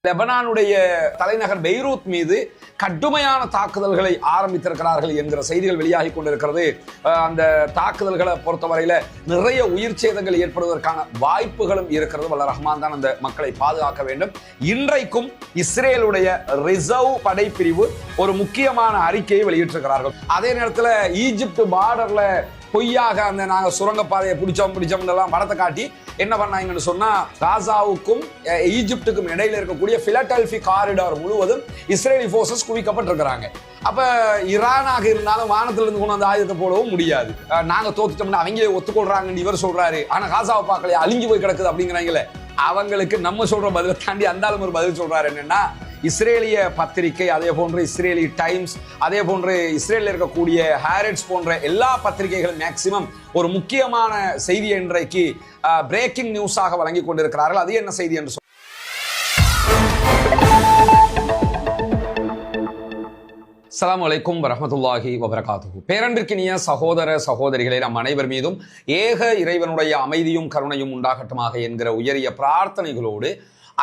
லெபனானுடைய தலைநகர் பெய்ரூத் மீது கடுமையான தாக்குதல்களை ஆரம்பித்திருக்கிறார்கள் என்கிற செய்திகள் வெளியாகி கொண்டிருக்கிறது. அந்த தாக்குதல்களை பொறுத்தவரையில நிறைய உயிர் சேதங்கள் ஏற்படுவதற்கான வாய்ப்புகளும் இருக்கிறது. வல்ல ரஹ்மான் தான் அந்த மக்களை பாதுகாக்க வேண்டும். இன்றைக்கும் இஸ்ரேலுடைய ரிசர்வ் படைப்பிரிவு ஒரு முக்கியமான அறிக்கையை வெளியிட்டிருக்கிறார்கள். அதே நேரத்தில் ஈஜிப்ட் பார்டர்ல பொய்யாக அந்த நாங்க சுரங்கப்பாதையை பிடிச்சோம் படத்தை காட்டி என்ன பண்ணாங்கன்னு சொன்னா, காசாவுக்கும் ஈஜிப்டுக்கும் இடையில இருக்கக்கூடிய பிலடெல்பி காரிடார் முழுவதும் இஸ்ரேலி போர்சஸ் குவிக்கப்பட்டிருக்கிறாங்க. அப்ப ஈரானாக இருந்தாலும் வானத்துல இருந்து கொண்டு அந்த ஆயுதத்தை போடவும் முடியாது. நாங்க தோத்துட்டோம்னா அவங்களே ஒத்துக்கொள்றாங்கன்னு இவர் சொல்றாரு. ஆனா காசாவை பார்க்கலையே, அழிஞ்சு போய் கிடக்குது அப்படிங்கிறாங்களே, அவங்களுக்கு நம்ம சொல்ற பதிலை தாண்டி அந்தாலும் ஒரு பதில் சொல்றாரு. என்னன்னா, இஸ்ரேலிய பத்திரிகை, அதே போன்று இஸ்ரேலி டைம்ஸ், அதே போன்று இஸ்ரேலில் இருக்கக்கூடிய ஹாரெட்ஸ் போன்ற எல்லா பத்திரிகைகளும் மேக்சிமம் ஒரு முக்கியமான செய்தி இன்றைக்கு பிரேக்கிங் நியூஸாக வழங்கி கொண்டிருக்கிறார்கள். அது என்ன செய்தி என்று அஸ்ஸலாமு அலைக்கும் வரஹ்மத்துல்லாஹி வபரகாத்துஹு. பேரன்பிற்கினிய சகோதர சகோதரிகளே, நம் அனைவர் மீதும் ஏக இறைவனுடைய அமைதியும் கருணையும் உண்டாகட்டுமாக என்கிற உயரிய பிரார்த்தனைகளோடு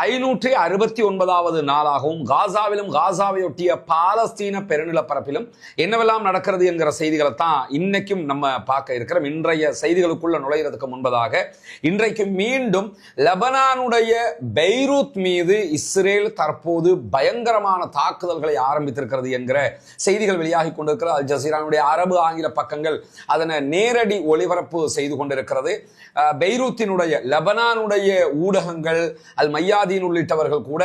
569வது நாளாகவும் காசாவிலும் காசாவையொட்டிய பாலஸ்தீன பெருநிலப்பரப்பிலும் என்னவெல்லாம் நடக்கிறது என்கிற செய்திகளை தான் இன்னைக்கும் நம்ம பார்க்க இருக்கிறோம். இன்றைய செய்திகளுக்குள்ள நுழைகிறதுக்கு முன்பதாக இன்றைக்கு மீண்டும் லெபனானுடைய பெய்ரூத் மீது இஸ்ரேல் தற்போது பயங்கரமான தாக்குதல்களை ஆரம்பித்திருக்கிறது என்கிற செய்திகள் வெளியாகி கொண்டிருக்கிறது. அல் ஜசீரானுடைய அரபு ஆங்கில பக்கங்கள் அதனை நேரடி ஒளிபரப்பு செய்து கொண்டிருக்கிறது. பெய்ரூத்தினுடைய லெபனானுடைய ஊடகங்கள் அல் மையாதீன் உள்ளிட்டவர்கள் கூட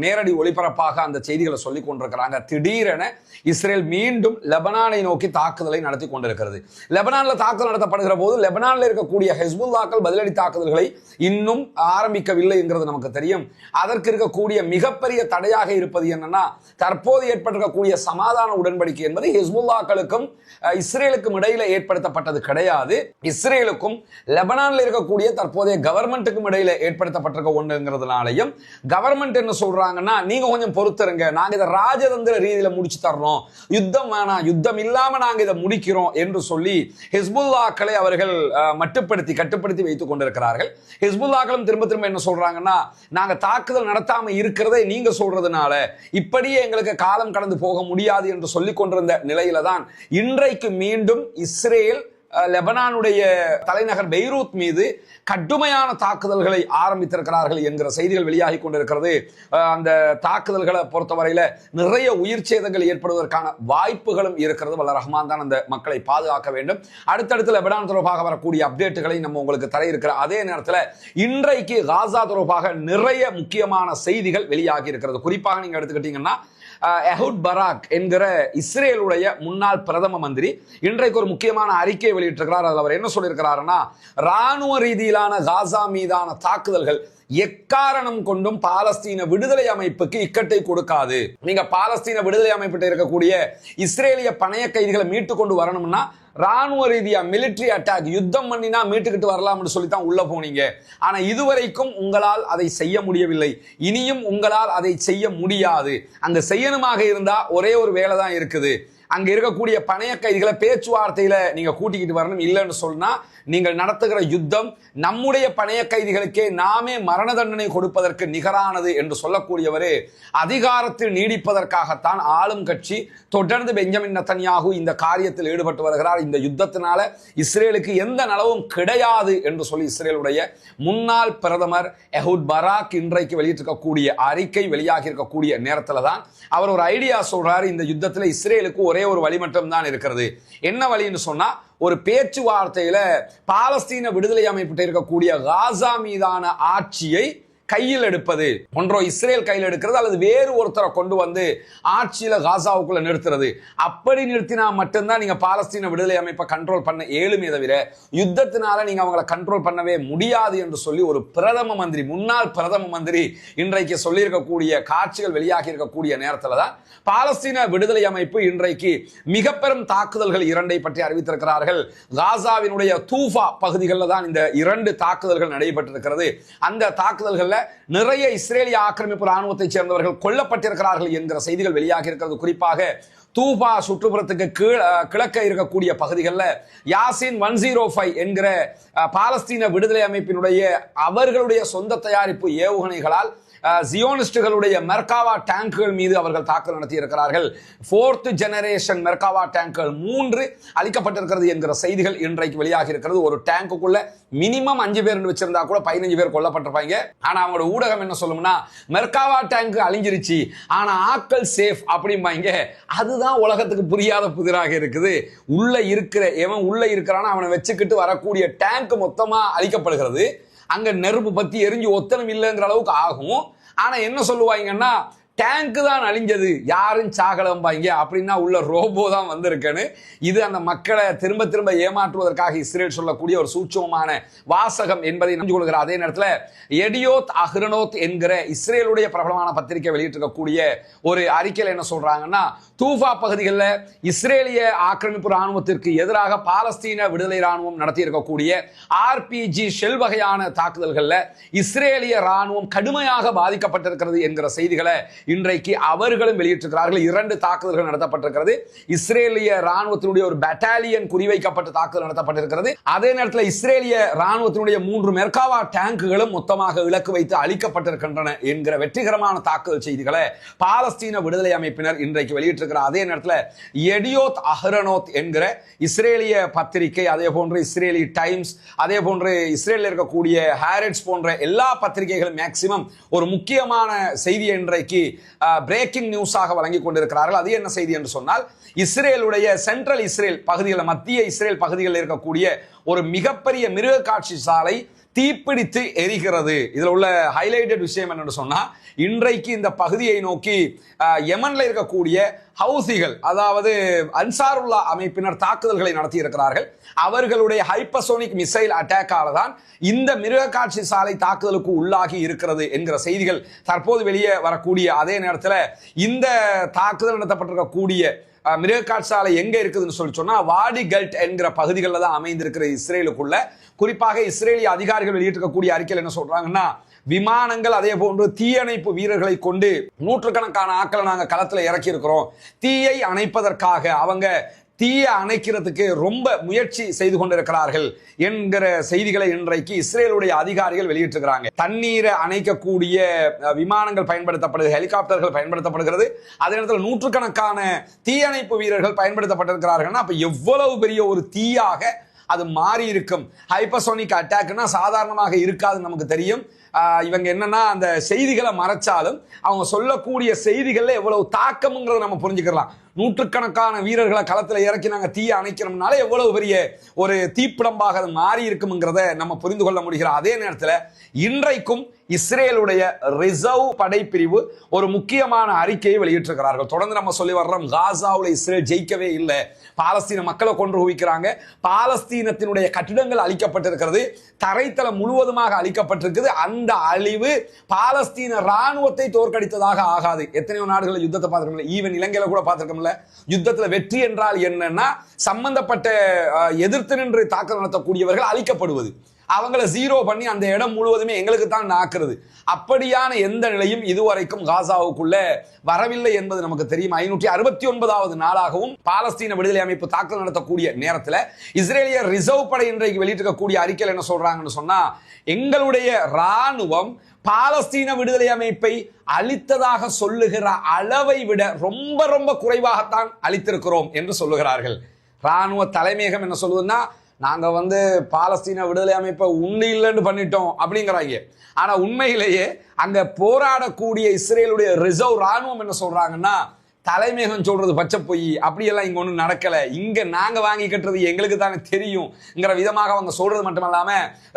நேரடி ஒளிபரப்பாக அந்த செய்திகளை சொல்லிக் கொண்டிருக்கிறாங்க. திடீரென இஸ்ரேல் மீண்டும் லெபனானை நோக்கி தாக்குதலை நடத்தி கொண்டிருக்கிறது. லெபனான்ல தாக்குதல் நடத்தப்படுகிற போது லெபனான்ல இருக்கக்கூடிய ஹெஸ்புல்லாக்கள் பதிலடி தாக்குதல்களை இன்னும் ஆரம்பிக்கவில்லை என்கிறது நமக்கு தெரியும். அதற்கு இருக்கக்கூடிய மிகப்பெரிய தடையாக இருப்பது என்னன்னா, தற்போது ஏற்பட்டிருக்கக்கூடிய சமாதான உடன்படிக்கை என்பது ஹெஸ்புல்லாக்களுக்கும் இஸ்ரேலுக்கும் இடையில ஏற்படுத்தப்பட்டது கிடையாது. இஸ்ரேலுக்கும் லெபனான்ல இருக்கக்கூடிய தற்போதைய கவர்மெண்ட்டுக்கும் இடையில ஏற்படுத்தப்பட்டிருக்க ஒண்ணுங்கிறதுனாலையும் கவர்மெண்ட் என்ன சொல்றாங்கன்னா, நீங்க கொஞ்சம் பொறுத்துருங்க, நாங்க இதை ராஜதந்திர ரீதியில முடிச்சு தர்றோம், யுத்தம் வேணாம், யுத்தம் இல்லாம நாங்க இதை முடிக்கிறோம் என்று சொல்லி ஹிஸ்புல்லாக்களை அவர்கள் கட்டுப்படுத்தி வைத்துக் கொண்டிருக்கிறார்கள். ஹிஸ்புல்லாக்களும் திரும்ப திரும்ப என்ன சொல்றாங்கன்னா, நாங்க தாக்குதல் நடத்தாம இருக்கிறதை நீங்க சொல்றதுனால இப்படியே எங்களுக்கு காலம் கடந்து போக முடியாது என்று சொல்லிக் கொண்டிருந்த நிலையில தான் இன்றைக்கு மீண்டும் இஸ்ரேல் லெபனானுடைய தலைநகர் பெய்ரூத் மீது கடுமையான தாக்குதல்களை ஆரம்பித்திருக்கிறார்கள் என்கிற செய்திகள் வெளியாகி கொண்டிருக்கிறது. அந்த தாக்குதல்களை பொறுத்தவரையில நிறைய உயிர் சேதங்கள் ஏற்படுவதற்கான வாய்ப்புகளும் இருக்கிறது. வல்ல ரஹ்மான் தான் அந்த மக்களை பாதுகாக்க வேண்டும். அடுத்தடுத்து லெபனான் தொடர்பாக வரக்கூடிய அப்டேட்டுகளை நம்ம உங்களுக்கு தர இருக்கிற அதே நேரத்தில் இன்றைக்கு காசா தொடர்பாக நிறைய முக்கியமான செய்திகள் வெளியாகி இருக்கிறது. குறிப்பாக நீங்க எடுத்துக்கிட்டீங்கன்னா, எஹூட் பராக் என்கிற இஸ்ரேலுடைய முன்னாள் பிரதம மந்திரி இன்றைக்கு ஒரு முக்கியமான அறிக்கையை வெளியிட்டிருக்கிறார். அதில் அவர் என்ன சொல்லியிருக்கிறாருன்னா, ராணுவ ரீதியிலான காசா மீதான தாக்குதல்கள் எக்காரணம் கொண்டும் பாலஸ்தீன விடுதலை அமைப்புக்கு இக்கட்டை கொடுக்காது. நீங்க பாலஸ்தீன விடுதலை அமைப்பிட்ட இருக்கக்கூடிய இஸ்ரேலிய பணைய கைதிகளை மீட்டு கொண்டு வரணும்னா ராணுவ ரீதியா மிலிட்டரி அட்டாக், யுத்தம் பண்ணினா மீட்டுக்கிட்டு வரலாம்னு சொல்லித்தான் உள்ள போனீங்க. ஆனா இதுவரைக்கும் உங்களால் அதை செய்ய முடியவில்லை, இனியும் உங்களால் அதை செய்ய முடியாது. அங்க செய்யணுமாக இருந்தா ஒரே ஒரு வேலை தான் இருக்குது, அங்க இருக்கக்கூடிய பணைய கைதிகளை பேச்சுவார்த்தையில நீங்க கூட்டிக்கிட்டு வரணும். இல்லைன்னு சொன்னா நீங்கள் நடத்துகிற யுத்தம் நம்முடைய பணைய கைதிகளுக்கே நாமே மரண தண்டனை கொடுப்பதற்கு நிகரானது என்று சொல்லக்கூடியவரே அதிகாரத்தில் நீடிப்பதற்காகத்தான் ஆளும் கட்சி தொடர்ந்து பெஞ்சமின் நெத்தன்யாகு இந்த காரியத்தில் ஈடுபட்டு வருகிறார். இந்த யுத்தத்தினால இஸ்ரேலுக்கு எந்த நலவும் கிடையாது என்று சொல்லி இஸ்ரேலுடைய முன்னாள் பிரதமர் எஹூட் பராக் இன்றைக்கு வெளியிட்டிருக்கக்கூடிய அறிக்கை வெளியாகி இருக்கக்கூடிய நேரத்தில் தான் அவர் ஒரு ஐடியா சொல்றாரு. இந்த யுத்தத்தில் இஸ்ரேலுக்கு ஒரே ஒரு வழி மட்டும் தான் இருக்கிறது. என்ன வழின்னு சொன்னா, ஒரு பேச்சுவார்த்தையில பாலஸ்தீன விடுதலை அமைப்பிட்ட இருக்கக்கூடிய காசா மீதான ஆட்சியை கையில் எடுப்பது, ஒன்றோ இஸ்ரேல் கையில் எடுக்கிறது அல்லது வேறு ஒருத்தரை கொண்டு வந்து ஆட்சியில காசாவுக்குள்ள நிறுத்துறது. அப்படி நிறுத்தினா மட்டும்தான் நீங்க பாலஸ்தீன விடுதலை அமைப்பை கண்ட்ரோல் பண்ண ஏழுமே தவிர யுத்தத்தினால நீங்க அவங்களை கண்ட்ரோல் பண்ணவே முடியாது என்று சொல்லி ஒரு பிரதம மந்திரி, முன்னாள் பிரதம மந்திரி இன்றைக்கு சொல்லி இருக்கக்கூடிய காட்சிகள் வெளியாகி இருக்கக்கூடிய நேரத்தில் தான் பாலஸ்தீன விடுதலை அமைப்பு இன்றைக்கு மிக பெரும் தாக்குதல்கள் இரண்டை பற்றி அறிவித்திருக்கிறார்கள். காசாவினுடைய தூஃபா பகுதிகளில் தான் இந்த 2 தாக்குதல்கள் நடைபெற்றிருக்கிறது. அந்த தாக்குதல்கள் நிறைய இஸ்ரேலிய ஆக்கிரமிப்பு ராணுவத்தை சேர்ந்தவர்கள் கொல்லப்பட்டிருக்கிறார்கள் என்கிற செய்திகள் வெளியாகி இருக்கிறது. குறிப்பாக தூபா சுற்றுப்புறத்துக்கு கிழக்க இருக்கக்கூடிய பகுதிகளில் யாசின் 105 என்கிற பாலஸ்தீன விடுதலை அமைப்பினுடைய அவர்களுடைய சொந்த தயாரிப்பு ஏவுகணைகளால் ஜியோனிஸ்டுகளுடைய மெர்காவா டேங்குகள் மீது அவர்கள் தாக்குதல் நடத்தி இருக்கிறார்கள். 4th ஜெனரேஷன் மெர்காவா டேங்குகள் 3 அளிக்கப்பட்டிருக்கிறது என்கிற செய்திகள் இன்றைக்கு வெளியாகி இருக்கிறது. ஒரு டேங்குக்குள்ள மினிமம் 5 பேர் வச்சிருந்தா கூட 15 பேர் கொல்லப்பட்டிருப்பாங்க. ஆனா அவங்களோட ஊடகம் என்ன சொல்லும்னா, மெர்காவா டேங்க் அழிஞ்சிருச்சு ஆனா ஆட்கள் சேஃப் அப்படிம்பாங்க. அதுதான் உலகத்துக்கு புரியாத புதிராக இருக்குது. உள்ள இருக்கிறான அவனை வச்சுக்கிட்டு வரக்கூடிய டேங்க் மொத்தமா அழிக்கப்படுகிறது. அங்க நெருப்பு பத்தி எரிஞ்சு ஒத்தனம் இல்லைங்கிற அளவுக்கு ஆகும். ஆனா என்ன சொல்லுவாங்கன்னா, டேங்க் தான் அழிஞ்சது, யாரும் சாகலம்பாங்க. அப்படின்னா உள்ள ரோபோ தான் வந்திருக்குன்னு. இது அந்த மக்களை திரும்ப திரும்ப ஏமாற்றுவதற்காக இஸ்ரேல் சொல்லக்கூடிய ஒரு சூட்சமமான வாசகம் என்பதை நம்பி கொள்கிறார். அதே நேரத்தில் எடியோத் அஹ்ரோனோத் என்கிற இஸ்ரேலுடைய பிரபலமான பத்திரிகை வெளியிட்டிருக்கக்கூடிய ஒரு அறிக்கையில் என்ன சொல்றாங்கன்னா, தூஃபா பகுதிகளில் இஸ்ரேலிய ஆக்கிரமிப்பு ராணுவத்திற்கு எதிராக பாலஸ்தீன விடுதலை ராணுவம் நடத்தி இருக்கக்கூடிய RPG ஷெல் வகையான தாக்குதல்களில் இஸ்ரேலிய ராணுவம் கடுமையாக பாதிக்கப்பட்டிருக்கிறது என்கிற செய்திகளை இன்றைக்கு அவர்களும் வெளியிட்டிருக்கிறார்கள். 2 தாக்குதல்கள் நடத்தப்பட்டிருக்கிறது. இஸ்ரேலிய ராணுவத்தினுடைய ஒரு பட்டாலியன் குறிவைக்கப்பட்டு தாக்குதல் நடத்தப்பட்டிருக்கிறது. அதே நேரத்தில் இஸ்ரேலிய ராணுவத்தினுடைய 3 மெர்காவா டேங்குகளும் மொத்தமாக இலக்கு வைத்து அழிக்கப்பட்டிருக்கின்றன என்கிற வெற்றிகரமான தாக்குதல் செய்திகளை பாலஸ்தீன விடுதலை அமைப்பினர் இன்றைக்கு வெளியிட்டிருக்கிறார். அதே நேரத்தில் எடியோத் அஹ்ரோனோத் என்கிற இஸ்ரேலிய பத்திரிகை, அதே போன்று இஸ்ரேலி டைம்ஸ், அதே போன்று இஸ்ரேலில் இருக்கக்கூடிய ஹாரெட்ஸ் போன்ற எல்லா பத்திரிகைகளும் மேக்சிமம் ஒரு முக்கியமான செய்தியை இன்றைக்கு பிரேக்கிங் நியூஸாக வழங்கி கொண்டிருக்கிறார்கள். அது என்ன செய்தி என்று சொன்னால், இஸ்ரேலுடைய சென்ட்ரல் இஸ்ரேல் பகுதிகளில், மத்திய இஸ்ரேல் பகுதிகளில் இருக்கக்கூடிய ஒரு மிகப்பெரிய மிருக காட்சி சாலை தீப்பிடித்து எரிகிறது. இதில் உள்ள ஹைலைட்டட் விஷயம் என்னன்னு சொன்னா, இன்றைக்கு இந்த பகுதியை நோக்கி யமன்ல இருக்கக்கூடிய ஹவுசிகள், அதாவது அன்சாருல்லா அமைப்பினர் தாக்குதல்களை நடத்தி இருக்கிறார்கள். அவர்களுடைய ஹைப்பர்சோனிக் மிசைல் அட்டாக்கால தான் இந்த மிருக காட்சி சாலை தாக்குதலுக்கு உள்ளாகி இருக்கிறது என்கிற செய்திகள் தற்போது வெளியே வரக்கூடிய அதே நேரத்தில் இந்த தாக்குதல் நடத்தப்பட்டிருக்கக்கூடிய மிருகக்காட்சி சாலை எங்க இருக்குதுன்னு சொன்னா, வாடி கல்ட் என்கிற பகுதிகளில் தான் அமைந்திருக்கிற இஸ்ரேலுக்குள்ள. குறிப்பாக இஸ்ரேலிய அதிகாரிகள் வெளியிட்டிருக்கக்கூடிய அறிக்கையில் என்ன சொல்றாங்கன்னா, விமானங்கள் அதே போன்று தீயணைப்பு வீரர்களை கொண்டு நூற்றுக்கணக்கான ஆட்களை நாங்கள் களத்தில் இறக்கி இருக்கிறோம். தீயை அணைப்பதற்காக அவங்க தீயை அணைக்கிறதுக்கு ரொம்ப முயற்சி செய்து கொண்டிருக்கிறார்கள் என்கிற செய்திகளை இன்றைக்கு இஸ்ரேலுடைய அதிகாரிகள் வெளியிட்டிருக்கிறாங்க. தண்ணீரை அணைக்கக்கூடிய விமானங்கள் பயன்படுத்தப்படுகிறது, ஹெலிகாப்டர்கள் பயன்படுத்தப்படுகிறது. அதே நேரத்தில் நூற்றுக்கணக்கான தீயணைப்பு வீரர்கள் பயன்படுத்தப்பட்டிருக்கிறார்கள். அப்ப எவ்வளவு பெரிய ஒரு தீயாக அது மாறி இருக்கும். ஹைப்பர்சோனிக் அட்டாக்னா சாதாரணமாக இருக்காது, நமக்கு தெரியும். இவங்க என்னன்னா, அந்த செய்திகளை மறைச்சாலும் அவங்க சொல்லக்கூடிய செய்திகள்ல எவ்வளவு தாக்கம்ங்கிறத நம்ம புரிஞ்சுக்கலாம். நூற்றுக்கணக்கான வீரர்களை களத்தில் இறக்கி நாங்கள் தீயை அணைக்கிறோம்னால எவ்வளவு பெரிய ஒரு தீப்பிடம்பாக அது மாறி இருக்குங்கிறத நம்ம புரிந்து கொள்ள முடிகிறோம். அதே நேரத்தில் இன்றைக்கும் இஸ்ரேலுடைய ரிசர்வ் படைப்பிரிவு ஒரு முக்கியமான அறிக்கையை வெளியிட்டிருக்கிறார்கள். தொடர்ந்து நம்ம சொல்லி வர்றோம், காசாவில் இஸ்ரேல் ஜெயிக்கவே இல்லை, பாலஸ்தீன மக்களை கொன்று குவிக்கிறாங்க, பாலஸ்தீனத்தினுடைய கட்டிடங்கள் அழிக்கப்பட்டிருக்கிறது, தரைத்தளம் முழுவதுமாக அழிக்கப்பட்டிருக்குது. அந்த அழிவு பாலஸ்தீன ராணுவத்தை தோற்கடித்ததாக ஆகாது. எத்தனையோ நாடுகள் யுத்தத்தை பார்த்திருக்கோம், ஈவன் இலங்கையில கூட பார்த்திருக்கோம்ல. யுத்தத்துல வெற்றி என்றால் என்னன்னா, சம்பந்தப்பட்ட எதிர்த்து நின்று தாக்குதல் நடத்தக்கூடியவர்கள் அழிக்கப்படுவது, அவங்களை ஜீரோ பண்ணி அந்த இடம் முழுவதுமே எங்களுக்கு தான் நாக்குறது. அப்படியான எந்த நிலையும் இதுவரைக்கும் காசாவுக்குள்ள வரவில்லை என்பது நமக்கு தெரியும். 569வது நாளாகவும் பாலஸ்தீன விடுதலை அமைப்பு தாக்குதல் நடத்தக்கூடிய நேரத்தில் இஸ்ரேலிய ரிசர்வ் படை இன்றைக்கு வெளியிட்டிருக்கக்கூடிய அறிக்கையில் என்ன சொல்றாங்கன்னு சொன்னா, எங்களுடைய ராணுவம் பாலஸ்தீன விடுதலை அமைப்பை அழித்ததாக சொல்லுகிற அளவை விட ரொம்ப ரொம்ப குறைவாகத்தான் அழித்திருக்கிறோம் என்று சொல்லுகிறார்கள். ராணுவ தலைமையகம் என்ன சொல்லுதுன்னா, நாங்க பாலஸ்தீன விடுதலை அமைப்பை உண்டு இல்லைன்னு பண்ணிட்டோம் அப்படிங்கிறாங்க. ஆனா உண்மையிலேயே அங்க போராடக்கூடிய இஸ்ரேலுடைய ரிசர்வ் ராணுவம் என்ன சொல்றாங்கன்னா, தலைமையகம் சொல்றது பச்சை பொய், அப்படியெல்லாம் இங்க ஒன்றும் நடக்கல, இங்க நாங்க வாங்கி கட்டுறது எங்களுக்கு தானே தெரியும்ங்கிற விதமாக அவங்க சொல்றது மட்டுமல்லாம,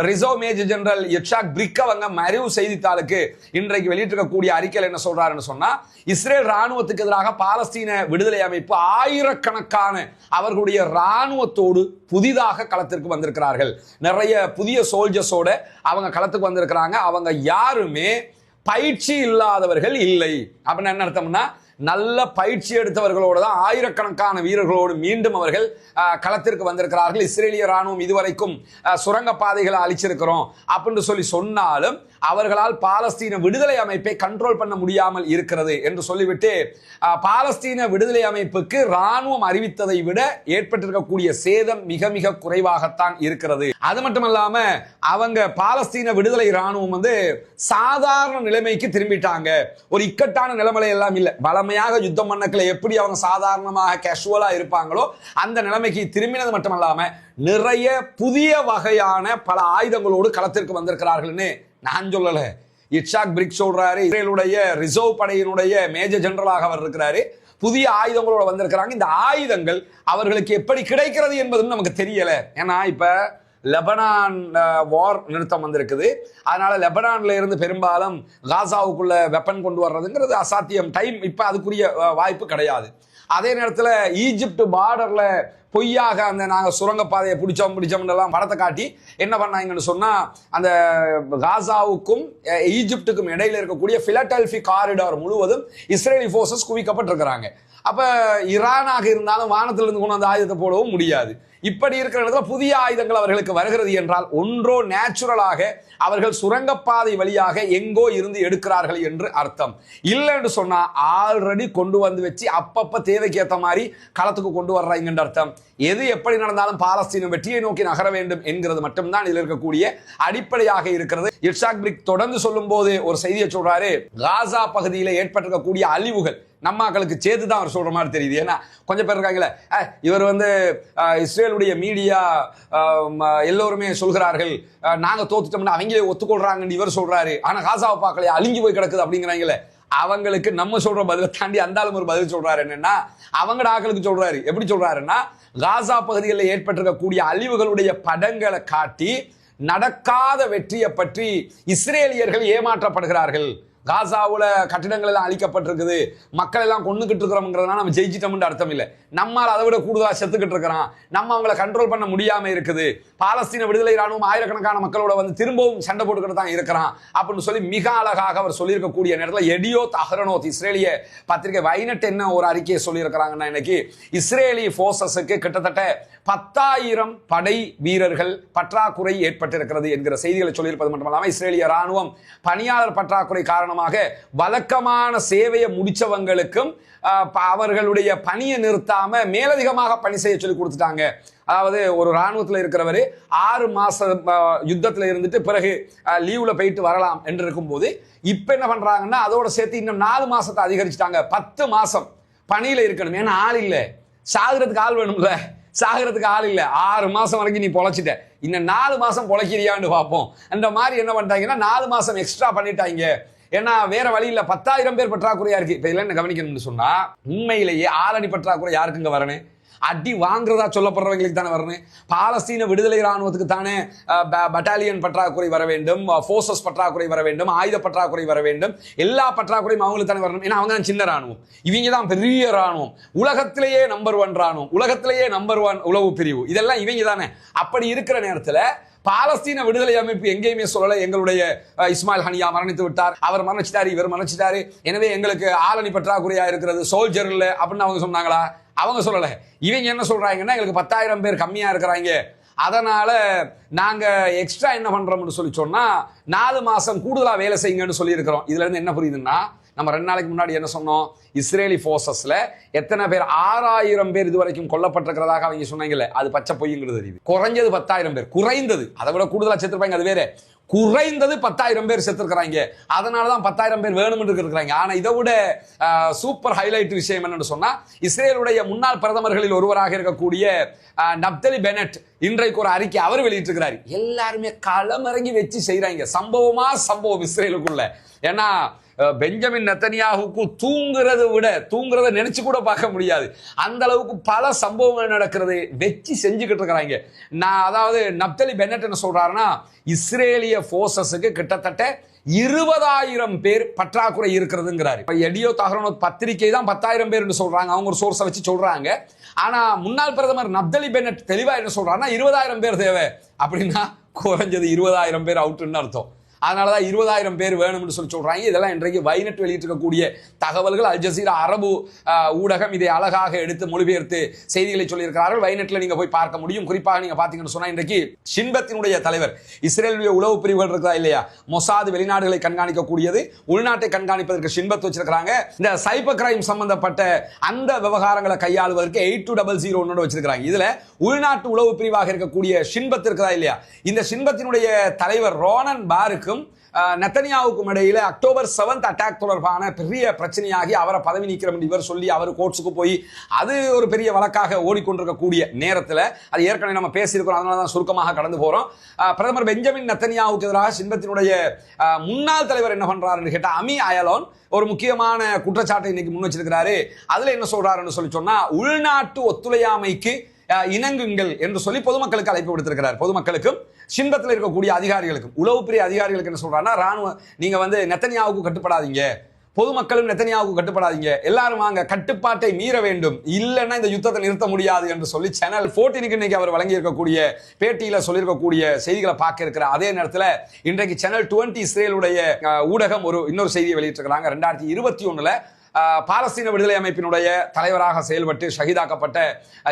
ரிசர்வ் மேஜர் ஜெனரல் யட்சாக் பிரிக் அவங்க மரிவ் செய்தித்தாளுக்கு இன்றைக்கு வெளியிட்டிருக்கக்கூடிய அறிக்கையில் என்ன சொல்றாருன்னு சொன்னா, இஸ்ரேல் ராணுவத்துக்கு எதிராக பாலஸ்தீன விடுதலை அமைப்பு ஆயிரக்கணக்கான அவர்களுடைய ராணுவத்தோடு புதிதாக களத்திற்கு வந்திருக்கிறார்கள். நிறைய புதிய சோல்ஜர்ஸோட அவங்க களத்துக்கு வந்திருக்கிறாங்க. அவங்க யாருமே பயிற்சி இல்லாதவர்கள் இல்லை. அப்படின்னு என்ன அர்த்தம்னா, நல்ல பயிற்சி எடுத்தவர்களோடு தான் ஆயிரக்கணக்கான வீரர்களோடு மீண்டும் அவர்கள் களத்திற்கு வந்திருக்கிறார்கள். இஸ்ரேலிய ராணுவம் இதுவரைக்கும் சுரங்க பாதைகளை அழிச்சிருக்கிறோம் அப்படின்னு சொல்லி சொன்னாலும் அவர்களால் பாலஸ்தீன விடுதலை அமைப்பை கண்ட்ரோல் பண்ண முடியாமல் இருக்கிறது என்று சொல்லிவிட்டு பாலஸ்தீன விடுதலை அமைப்புக்கு ராணுவம் அறிவித்ததை விட ஏற்பட்டிருக்கக்கூடிய சேதம் மிக மிக குறைவாகத்தான் இருக்கிறது. அது மட்டுமல்லாம அவங்க பாலஸ்தீன விடுதலை ராணுவம் சாதாரண நிலைமைக்கு திரும்பிட்டாங்க. ஒரு இக்கட்டான நிலைமை எல்லாம் இல்லை. வளமையாக யுத்தம் பண்ணக்கல எப்படி அவங்க சாதாரணமாக கேஷுவலா இருப்பாங்களோ அந்த நிலைமைக்கு திரும்பினது மட்டுமல்லாம நிறைய புதிய வகையான பல ஆயுதங்களோடு களத்திற்கு வந்திருக்கிறார்கள்னு நான் சொல்லல. இட்சாக் பிரிக் சொல்றாரு. இஸ்ரேலுடைய ரிசர்வ் படையினுடைய மேஜர் ஜெனரலாக அவர் இருக்கிறாரு. புதிய ஆயுதங்களோட வந்திருக்கிறாங்க. இந்த ஆயுதங்கள் அவர்களுக்கு எப்படி கிடைக்கிறது என்பதும் நமக்கு தெரியல. ஏன்னா இப்ப லெபனான் வார் நிறுத்தம் வந்திருக்குது. அதனால லெபனான்ல இருந்து பெரும்பாலும் காசாவுக்குள்ள வெப்பன் கொண்டு வர்றதுங்கிறது அசாத்தியம். டைம் இப்ப அதுக்குரிய வாய்ப்பு கிடையாது. அதே நேரத்தில் ஈஜிப்ட் பார்டர்ல பொய்யாக அந்த நாங்கள் சுரங்கப்பாதையை பிடிச்சோம் படத்தை காட்டி என்ன பண்ணாங்கன்னு சொன்னா அந்த காசாவுக்கும் ஈஜிப்டுக்கும் இடையில இருக்கக்கூடிய பிலடெல்பி காரிடார் முழுவதும் இஸ்ரேலி போர்சஸ் குவிக்கப்பட்டிருக்கிறாங்க. அப்ப ஈரானாக இருந்தாலும் வானத்திலிருந்து கொண்டு அந்த ஆயுதத்தை போடவும் முடியாது. இப்படி இருக்கிற இடத்துல புதிய ஆயுதங்கள் அவர்களுக்கு வருகிறது என்றால் ஒன்றோ நேச்சுரலாக அவர்கள் சுரங்கப்பாதை வழியாக எங்கோ இருந்து எடுக்கிறார்கள் என்று அர்த்தம். இல்லை என்று சொன்னா ஆல்ரெடி கொண்டு வந்து வச்சு அப்பப்ப தேவைக்கு ஏற்ற மாதிரி களத்துக்கு கொண்டு வர்றாங்க அர்த்தம். எது எப்படி நடந்தாலும் பாலஸ்தீனம் வெற்றியை நோக்கி நகர வேண்டும் என்கிறது மட்டும்தான் இதில் இருக்கக்கூடிய அடிப்படையாக இருக்கிறது. இட்சாக் பிரிக் தொடர்ந்து சொல்லும் போது ஒரு செய்தியை சொல்றாரு. காசா பகுதியில் ஏற்பட்டிருக்கக்கூடிய அழிவுகள் நம்மாக்களுக்கு சேர்த்து தான் அவர் சொல்ற மாதிரி தெரியுது. ஏன்னா கொஞ்சம் பேர் இருக்காங்களே, இவர் இஸ்ரேலுடைய மீடியா எல்லோருமே சொல்கிறார்கள் நாங்க தோத்துட்டோம்னா அவங்களே ஒத்துக்கொள்றாங்கன்னு இவர் சொல்றாரு. ஆனா காசாவை பார்க்கலையே அழிஞ்சு போய் கிடக்குது அப்படிங்கிறாங்களே. அவங்களுக்கு நம்ம சொல்ற பதில தாண்டி அந்த ஆளும் ஒரு பதில் சொல்றாரு. என்னன்னா அவங்களோட ஆக்களுக்கு சொல்றாரு. எப்படி சொல்றாருன்னா காசா பகுதிகளில் ஏற்பட்டிருக்கக்கூடிய அழிவுகளுடைய படங்களை காட்டி நடக்காத வெற்றியை பற்றி இஸ்ரேலியர்கள் ஏமாற்றப்படுகிறார்கள். காசாவுல கட்டிடங்கள் எல்லாம் அழிக்கப்பட்டிருக்குது, மக்கள் எல்லாம் கொண்டுகிட்டு இருக்கிறோம்ங்கிறதுனால நம்ம ஜெயிச்சிட்டோம்னு அர்த்தம் இல்லை. நம்மால் அதை விட கூடுதலாக செத்துக்கிட்டு இருக்கிறான். நம்ம அவங்களை கண்ட்ரோல் பண்ண முடியாம இருக்குது. பாலஸ்தீன விடுதலை ராணுவம் ஆயிரக்கணக்கான மக்களோட திரும்பவும் சண்டை போட்டுக்கிட்டு தான் இருக்கிறான் அப்படின்னு சொல்லி மிக அழகாக அவர் சொல்லியிருக்கக்கூடிய நேரத்தில் எடியோத் அஹ்ரோனோத் இஸ்ரேலிய பத்திரிகை வைனட் என்ன ஒரு அறிக்கையை சொல்லியிருக்கிறாங்கன்னா இன்னைக்கு இஸ்ரேலி போர்சஸுக்கு கிட்டத்தட்ட 10,000 படை வீரர்கள் பற்றாக்குறை ஏற்பட்டிருக்கிறது என்கிற செய்திகளை சொல்லியிருப்பது மட்டுமல்லாமல் இஸ்ரேலிய ராணுவம் பணியாளர் பற்றாக்குறை காரணமாக வழக்கமான சேவையை முடிச்சவங்களுக்கும் அவர்களுடைய பணியை நிறுத்தாம மேலதிகமாக பணி செய்ய சொல்லி கொடுத்துட்டாங்க. அதாவது ஒரு ராணுவத்தில் இருக்கிறவர் 6 மாசம் யுத்தத்தில் இருந்துட்டு பிறகு லீவ்ல போயிட்டு வரலாம் என்று இருக்கும்போது இப்ப என்ன பண்றாங்கன்னா அதோட சேர்த்து இன்னும் 4 மாசத்தை அதிகரிச்சுட்டாங்க. 10 மாசம் பணியில இருக்கணும். ஏன்னா ஆள் இல்லை, சாகுறதுக்கு ஆள் வேணும்ல. சாகிறதுக்கு ஆள் இல்லை. 6 மாசம் வரைக்கும் நீ பொழைச்சிட்ட, இன்னும் 4 மாசம் பொழைக்கிறியான்னு பார்ப்போம். அந்த மாதிரி என்ன பண்ணிட்டாங்கன்னா 4 மாசம் எக்ஸ்ட்ரா பண்ணிட்டாங்க. ஏன்னா வேற வழியில் 10,000 பேர் பற்றாக்குறையா இருக்கு. இப்ப இதெல்லாம் என்ன கவனிக்கணும்னு சொன்னா உண்மையிலேயே ஆளணி பற்றாக்குறை யாருக்குங்க வரணும்? அடி வாங்குறதா சொல்லப்படுறவங்களுக்கு தானே வரணும். பாலஸ்தீன விடுதலை ராணுவத்துக்கு தானே பட்டாலியன் பற்றாக்குறை வர வேண்டும், போர்சஸ் பற்றாக்குறை வர வேண்டும், ஆயுத பற்றாக்குறை வர வேண்டும். எல்லா பற்றாக்குறையும் அவங்களுக்கு தானே வரணும். ஏன்னா அவங்க தான் சின்ன ராணுவம், இவங்க தான் பெரிய ராணுவம், உலகத்திலேயே நம்பர் 1 ராணுவம், உலகத்திலேயே நம்பர் 1 உளவு பிரிவு, இதெல்லாம் இவங்க தானே. அப்படி இருக்கிற நேரத்தில் பாலஸ்தீன விடுதலை அமைப்பு எங்கேயுமே சொல்லல எங்களுடைய இஸ்மாயில் ஹனியா மரணித்து விட்டார், அவர் மரணிச்சிட்டாரு, இவர் மரணிச்சிட்டாரு, எனவே எங்களுக்கு ஆளணி பற்றாக்குறையா இருக்கிறது, சோல்ஜர் இல்லை அப்படின்னு அவங்க சொன்னாங்களா? அவங்க சொல்லல. இவங்க என்ன சொல்றாங்கன்னா எங்களுக்கு 10,000 பேர் கம்மியா இருக்கிறாங்க, அதனால நாங்க எக்ஸ்ட்ரா என்ன பண்றோம்னு சொல்லி சொன்னா 4 மாசம் கூடுதலா வேலை செய்யுங்கன்னு சொல்லி இருக்கிறோம். இதுல இருந்து என்ன புரியுதுன்னா நம்ம 2 நாளைக்கு முன்னாடி என்ன சொன்னோம்? இஸ்ரேலி போர்சஸ்ல எத்தனை பேர் 6,000 பேர் இதுவரைக்கும் கொல்லப்பட்டிருக்கிறதாக அவங்க சொன்னாங்கல்ல, அது பச்சை பொய்ங்கிறது தெரியுது. குறைஞ்சது 10,000 பேர், குறைந்தது, அதை விட கூடுதலா செத்துருப்பாங்க, அது வேற. குறைந்தது 10,000 பேர் செத்துருக்கிறாங்க. அதனாலதான் 10,000 பேர் வேணும்னு இருக்கிறாங்க. ஆனா இதை விட சூப்பர் ஹைலைட் விஷயம் என்னன்னு சொன்னா இஸ்ரேலுடைய முன்னாள் பிரதமர்களில் ஒருவராக இருக்கக்கூடிய நப்தலி பெனட் இன்றைக்கு ஒரு அறிக்கை அவர் வெளியிட்டிருக்கிறார். எல்லாருமே களமிறங்கி வச்சு செய்யறாங்க. சம்பவமா சம்பவம் இஸ்ரேலுக்குள்ள. ஏன்னா பெஞ்சமின் நெத்தனியாஹுக்கு தூங்குறத நினைச்சு கூட பார்க்க முடியாது. அந்த அளவுக்கு பல சம்பவங்கள் நடக்கிறது, வெச்சு செஞ்சுக்கிட்டு இருக்கிறாங்க. அதாவது நப்தலி பென்னட் என்ன சொல்றாருன்னா இஸ்ரேலிய போர்சஸுக்கு கிட்டத்தட்ட 20,000 பேர் பற்றாக்குறை இருக்கிறதுங்கிறாரு. எடியோத் அஹ்ரோனோத் பத்திரிகை தான் 10,000 பேர் சொல்றாங்க, அவங்க ஒரு சோர்ஸை வச்சு சொல்றாங்க. ஆனா முன்னாள் பிரதமர் நப்தலி பென்னட் தெளிவா என்ன சொல்றாருன்னா 20,000 பேர் தேவை அப்படின்னா குறைஞ்சது 20,000 பேர் அவுட்னு அர்த்தம். அதனாலதான் 20,000 பேர் வேணும்னு சொல்லி சொல்றாங்க. இதெல்லாம் இன்றைக்கு வைநெட் வெளியிட்டிருக்கக்கூடிய தகவல்கள். அல் ஜசீரா அரபு ஊடகம் இதை அழகாக எடுத்து மொழிபெயர்த்து செய்திகளை சொல்லியிருக்கிறார்கள். வைநெட்ல நீங்க போய் பார்க்க முடியும். குறிப்பாக நீங்க பாத்தீங்கன்னு சொன்னா இன்றைக்கு ஷின்பத்தினுடைய தலைவர், இஸ்ரேலுடைய உளவு பிரிவுகள் இருக்கா இல்லையா, மொசாத் வெளிநாடுகளை கண்காணிக்கக்கூடியது, உள்நாட்டை கண்காணிப்பதற்கு ஷின்பத் வச்சிருக்காங்க. இந்த சைபர் கிரைம் சம்பந்தப்பட்ட அந்த விவகாரங்களை கையாளுவதற்கு 8200 வச்சிருக்காங்க. இதுல உள்நாட்டு உளவு பிரிவாக இருக்கக்கூடிய ஷின்பத் இருக்குதா இல்லையா, இந்த ஷின்பத்தினுடைய தலைவர் ரோனன் பாருக்கும் நெத்தனியாவுக்கும் இடையில அக்டோபர் 7th அட்டாக் தொடர்பான பெரிய பிரச்சனையாகி அவரை பதவி நீக்கிறோம் இவர் சொல்லி அவர் கோர்ட்ஸுக்கு போய் அது ஒரு பெரிய வழக்காக ஓடிக்கொண்டிருக்கக்கூடிய நேரத்தில், அது ஏற்கனவே நம்ம பேசியிருக்கிறோம், அதனால தான் சுருக்கமாக கடந்து போறோம். பிரதமர் பெஞ்சமின் நெத்தனியாவுக்கு எதிராக ஷின்பத்தினுடைய முன்னாள் தலைவர் என்ன பண்றாருன்னு கேட்டா அமி அயலோன் ஒரு முக்கியமான குற்றச்சாட்டை இன்னைக்கு முன் வச்சிருக்கிறாரு. அதுல என்ன சொல்றாருன்னு சொல்லி சொன்னா, உள்நாட்டு ஒத்துழையாமைக்கு இணங்குங்கள் என்று சொல்லி பொதுமக்களுக்கு அழைப்பு விடுத்திருக்கிறார். பொதுமக்களுக்கும் ஷின்பத்தில் இருக்கக்கூடிய அதிகாரிகளுக்கும், உளவுப்பிரிய அதிகாரிகளுக்கு என்ன சொல்றாருன்னா, ராணுவ நீங்க நெத்தனியாவுக்கு கட்டுப்படாதீங்க, பொதுமக்களும் நெத்தனியாவுக்கு கட்டுப்படாதீங்க, எல்லாரும் வாங்க, கட்டுப்பாட்டை மீற வேண்டும், இல்லைன்னா இந்த யுத்தத்தை நிறுத்த முடியாது என்று சொல்லி சேனல் 14 இன்னைக்கு அவர் வழங்கி இருக்கக்கூடிய பேட்டியில சொல்லியிருக்கக்கூடிய செய்திகளை பார்க்க இருக்கிற அதே நேரத்தில் இன்றைக்கு சேனல் 20 இஸ்ரேலுடைய ஊடகம் இன்னொரு செய்தியை வெளியிட்டிருக்கிறாங்க. 2021 பாலஸ்தீன விடுதலை அமைப்பினுடைய தலைவராக செயல்பட்டு ஷஹீதாக்கப்பட்ட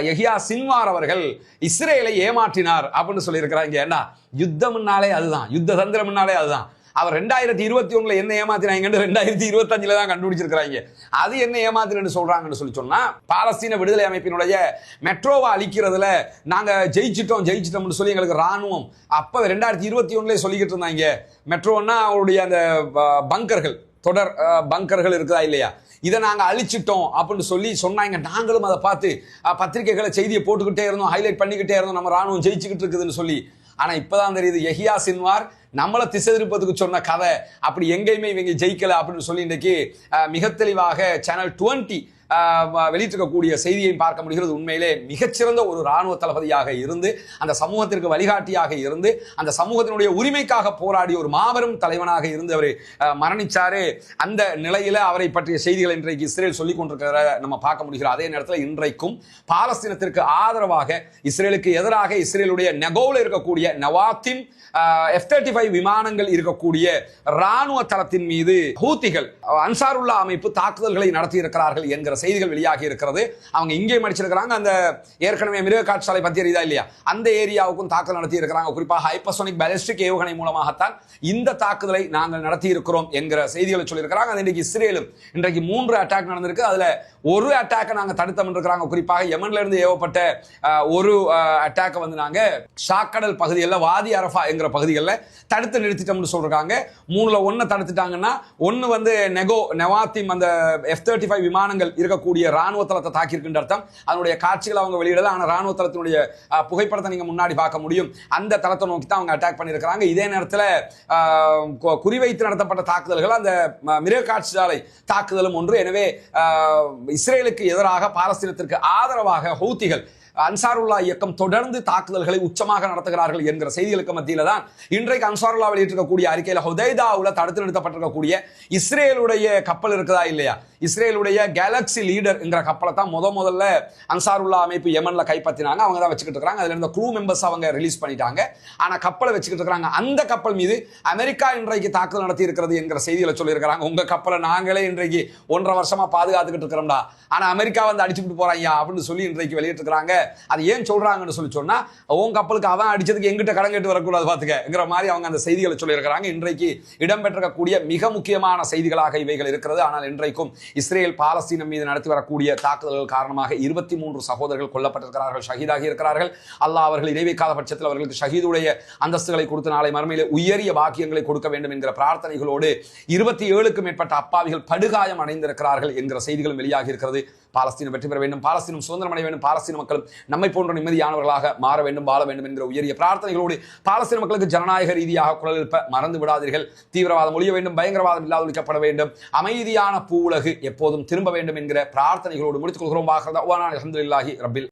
யஹ்யா சின்வார் அவர்கள் இஸ்ரேலை ஏமாற்றினார் அப்படின்னு சொல்லியிருக்கிறாங்க. ஏன்னா யுத்தம்னாலே அதுதான், யுத்த தந்திரம்னாலே அதுதான். அவர் 2021 என்ன ஏமாத்தினாங்க 2025 தான் கண்டுபிடிச்சிருக்கிறாங்க. அது என்ன ஏமாத்தினு சொல்றாங்கன்னு சொல்லி சொன்னா, பாலஸ்தீன விடுதலை அமைப்பினுடைய மெட்ரோவை அழிக்கிறதுல நாங்க ஜெயிச்சிட்டோம்னு சொல்லி எங்களுக்கு ராணுவம் அப்ப 2021 சொல்லிக்கிட்டு இருந்தாங்க. மெட்ரோன்னா அவருடைய அந்த பங்கர்கள், தொடர் பங்கர்கள் இருக்குதா இல்லையா, இதை நாங்கள் அழிச்சிட்டோம் அப்படின்னு சொல்லி சொன்னாங்க. நாங்களும் அதை பார்த்து பத்திரிகைகளை செய்தியை போட்டுக்கிட்டே இருந்தோம், ஹைலைட் பண்ணிக்கிட்டே இருந்தோம், நம்ம ராணுவம் ஜெயிச்சுக்கிட்டு இருக்குதுன்னு சொல்லி. ஆனா இப்பதான் தெரியுது, யஹ்யா சின்வார் நம்மளை திசை திருப்பதுக்கு சொன்ன கதை, அப்படி எங்கேயுமே இவங்க ஜெயிக்கல அப்படின்னு சொல்லி இன்னைக்கு மிக தெளிவாக சேனல் 20 வெளியிட்டிருக்கக்கூடிய செய்தியை பார்க்க முடிகிறது. உண்மையிலே மிகச்சிறந்த ஒரு ராணுவ தளபதியாக இருந்து, அந்த சமூகத்திற்கு வழிகாட்டியாக இருந்து, அந்த சமூகத்தினுடைய உரிமைக்காக போராடிய ஒரு மாபெரும் தலைவனாக இருந்து அவர் மரணிச்சாரு. அந்த நிலையில அவரை பற்றிய செய்திகள் இன்றைக்கு இஸ்ரேல் சொல்லிக் கொண்டிருக்கிற நம்ம பார்க்க முடிகிறது. அதே நேரத்தில் இன்றைக்கும் பாலஸ்தீனத்திற்கு ஆதரவாக, இஸ்ரேலுக்கு எதிராக இஸ்ரேலுடைய நெகோவில் இருக்கக்கூடிய நவாத்தின் F-35 விமானங்கள் இருக்கக்கூடிய ராணுவ தளத்தின் மீது ஹூத்திகள், அன்சாருல்லா அமைப்பு தாக்குதல்களை நடத்தி இருக்கிறார்கள் என்கிற செய்திகள் வெளியாகி இருக்கிறது. அவங்க இங்கே மடிச்சிருக்கிறாங்க. அந்த ஏற்கனவே மிருக காட்சாலை பத்தி அறிதா இல்லையா, அந்த ஏரியாவுக்கும் தாக்குதல் நடத்தி இருக்கிறாங்க. குறிப்பாக ஹைப்பர்சோனிக் பாலிஸ்டிக் ஏவுகணை மூலமாகத்தான் இந்த தாக்குதலை நாங்கள் நடத்தி இருக்கிறோம் என்கிற செய்திகளை சொல்லியிருக்கிறாங்க. அது இன்றைக்கு இஸ்ரேலும் இன்றைக்கு 3 அட்டாக் நடந்திருக்கு. அதுல ஒரு அட்டாக்கை நாங்கள் தடுத்தோம் இருக்கிறாங்க. குறிப்பாக யமன்ல இருந்து ஏவப்பட்ட ஒரு அட்டாக்கை நாங்க ஷாக்கடல் பகுதியில் வாதி அரஃபா என்கிற பகுதிகளில் தடுத்து நிறுத்திட்டோம்னு சொல்றாங்க. 3ல 1 தடுத்துட்டாங்கன்னா 1 நெவாத்திம் அந்த F-35 விமானங்கள் இருக்கக்கூடிய ராணுவ தளத்தை தாக்கியிருக்கின்ற அர்த்தம். அதனுடைய காட்சிகள் அவங்க வெளியிடல, ஆனால் ராணுவ தளத்தினுடைய புகைப்படத்தை நீங்க முன்னாடி பார்க்க முடியும். அந்த தளத்தை நோக்கி தான் அவங்க அட்டாக் பண்ணியிருக்கிறாங்க. இதே நேரத்தில் குறிவைத்து நடத்தப்பட்ட தாக்குதல்கள் அந்த மிருக காட்சிசாலை தாக்குதலும் ஒன்று. எனவே இஸ்ரேலுக்கு எதிராக பாலஸ்தீனத்திற்கு ஆதரவாக ஹூத்திகள், அன்சாருல்லா இயக்கம் தொடர்ந்து தாக்குதல்களை உச்சமாக நடத்துகிறார்கள் என்கிற செய்திகளுக்கு மத்தியில தான் இன்றைக்கு அன்சாருல்லா வெளியிட்டிருக்கக்கூடிய அறிக்கையில ஹுதைதாவுல தடுத்து நிறுத்தப்பட்டிருக்கக்கூடிய இஸ்ரேலுடைய கப்பல் இருக்குதா இல்லையா, இஸ்ரேலுடைய கேலக்சி லீடர் என்கிற கப்பலை தான் முதல்ல அன்சாருல்லா அமைப்பு யமன்ல கைப்பற்றினாங்க. அவங்க தான் வச்சுக்கிட்டு இருக்காங்க. அதுல இருந்த க்ரூ மெம்பர்ஸ் அவங்க ரிலீஸ் பண்ணிட்டாங்க. ஆனா கப்பலை வச்சுக்கிட்டு இருக்காங்க. அந்த கப்பல் மீது அமெரிக்கா இன்றைக்கு தாக்குதல் நடத்தி இருக்கிறது என்கிற செய்திகளை சொல்லியிருக்கிறாங்க. உங்க கப்பலை நாங்களே இன்றைக்கு 1.5 வருஷமா பாதுகாத்துக்கிட்டு இருக்கிறோம்டா, ஆனா அமெரிக்கா அடிச்சுட்டு போறாங்க அப்படின்னு சொல்லி இன்றைக்கு வெளியிட்டிருக்கிறாங்க. அது ஏன் சொல்றாங்கன்னு சொல்லி சொன்னா, உன் கப்பலுக்கு அவன் அடிச்சதுக்கு எங்கிட்ட கடன் கேட்டு வரக்கூடாது பாத்துக்கிற மாதிரி அவங்க அந்த செய்திகளை சொல்லியிருக்கிறாங்க. இன்றைக்கு இடம்பெற்றிருக்கக்கூடிய மிக முக்கியமான செய்திகளாக இவைகள் இருக்கிறது. ஆனால் இன்றைக்கும் இஸ்ரேல் பாலஸ்தீனம் மீது நடத்தி வரக்கூடிய தாக்குதல்கள் காரணமாக 23 சகோதரர்கள் கொல்லப்பட்டிருக்கிறார்கள், ஷஹீதாகி இருக்கிறார்கள். அல்லாஹ் அவர்கள் இணைவைக்காத பட்சத்தில் அவர்களுக்கு ஷஹீதுடைய அந்தஸ்துகளை கொடுத்து நாளை மறுமையிலே உயரிய பாக்கியங்களை கொடுக்க வேண்டும் என்கிற பிரார்த்தனைகளோடு 27க்கும் மேற்பட்ட அப்பாவிகள் படுகாயம் அடைந்திருக்கிறார்கள் என்கிற செய்திகளும் வெளியாகி இருக்கிறது. பாலஸ்தீனம் வெற்றி பெற வேண்டும், பாலஸ்தீனம் சுதந்திரம் அடைய வேண்டும், பாலஸ்தீன மக்களும் நம்மை போன்ற நிம்மதியானவர்களாக மாற வேண்டும், வாழ வேண்டும் என்கிற உயரிய பிரார்த்தனைகளோடு பாலஸ்தீன மக்களுக்கு ஜனநாயக ரீதியாக குரல் எழுப்ப மறந்து விடாதீர்கள். தீவிரவாதம் ஒழிய வேண்டும், பயங்கரவாதம் இல்லாத ஒழிக்கப்பட வேண்டும், அமைதியான பூவுலகு எப்போதும் திரும்ப வேண்டும் என்கிற பிரார்த்தனைகளோடு முடித்துக் கொள்கிறோம். அல்ஹம்துலில்லாஹி ரப்பில்